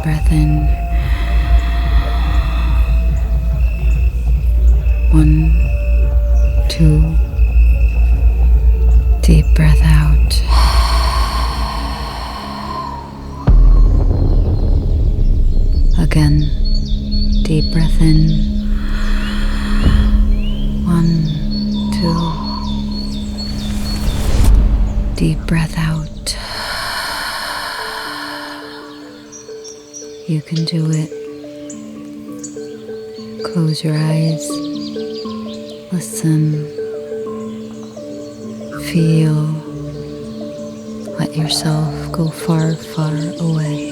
breath in. 1, 2. Deep breath out. Again, deep breath in. 1, 2. Deep breath out. You can do it. Close your eyes. Listen. Feel. Let yourself go far, far away.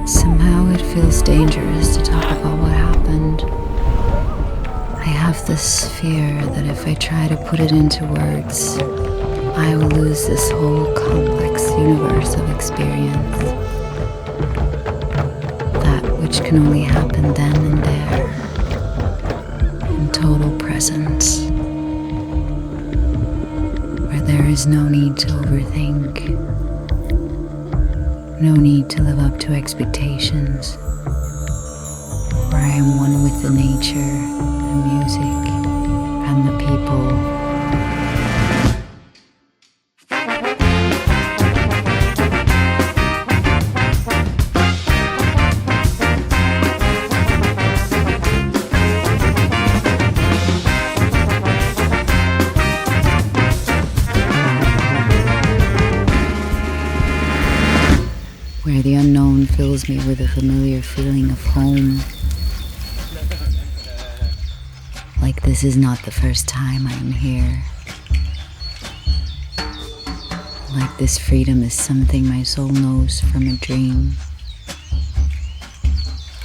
Somehow it feels dangerous to talk about what happened. I have this fear that if I try to put it into words, I will lose this whole complex universe of experience. That which can only happen then and there, in total presence, where there is no need to overthink, no need to live up to expectations, where I am one with the nature, the music, and the people. Where the unknown fills me with a familiar feeling of home. Like this is not the first time I am here. Like this freedom is something my soul knows from a dream.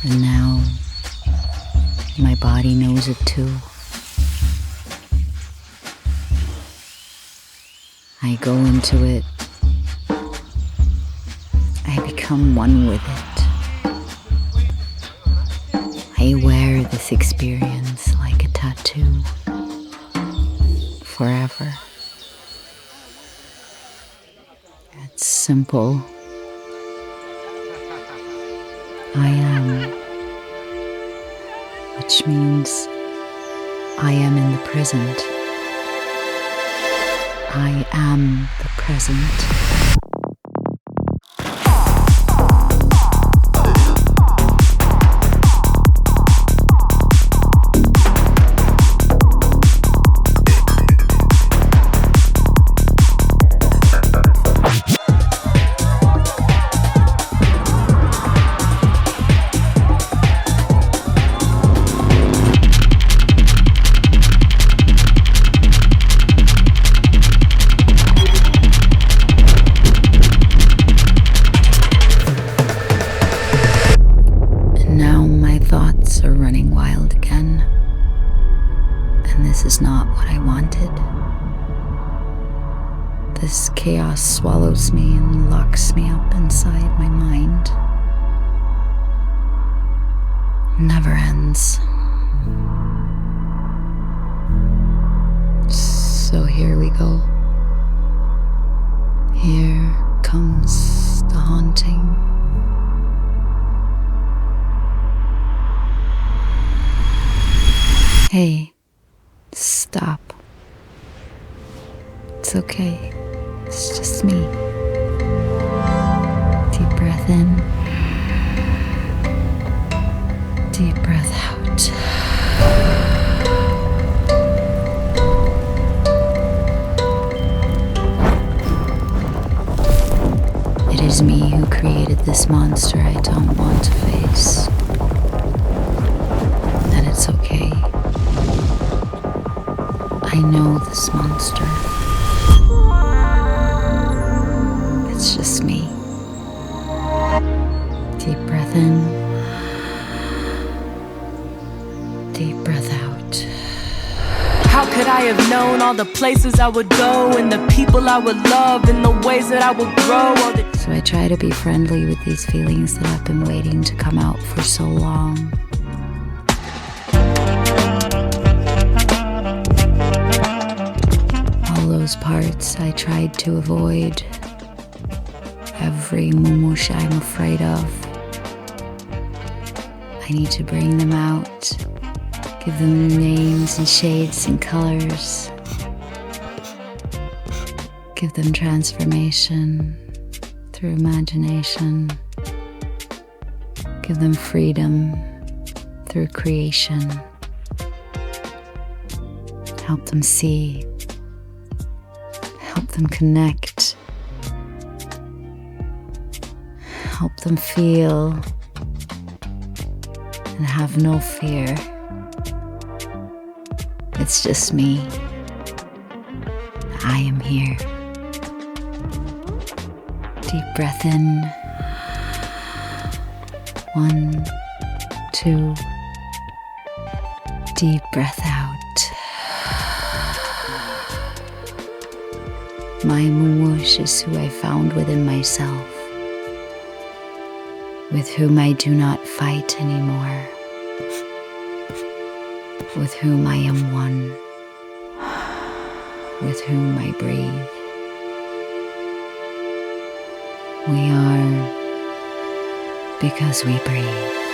And now, my body knows it too. I go into it. I become one with it. I wear this experience like a tattoo. Forever. It's simple. I am. Which means I am in the present. I am the present. This chaos swallows me and locks me up inside my mind. Never ends. So here we go. Here comes the haunting. Hey, stop. It's okay. It's just me. Deep breath in. Deep breath out. It is me who created this monster I don't want to face. And it's okay. I know this monster. It's just me. Deep breath in. Deep breath out. How could I have known all the places I would go and the people I would love and the ways that I would grow? So I try to be friendly with these feelings that I've been waiting to come out for so long. All those parts I tried to avoid, every mumush I'm afraid of. I need to bring them out, give them new names and shades and colors, give them transformation through imagination, give them freedom through creation, help them see, help them connect, help them feel and have no fear. It's just me. I am here. Deep breath in. 1, 2. Deep breath out. My mumush is who I found within myself, with whom I do not fight anymore, with whom I am one, with whom I breathe. We are because we breathe.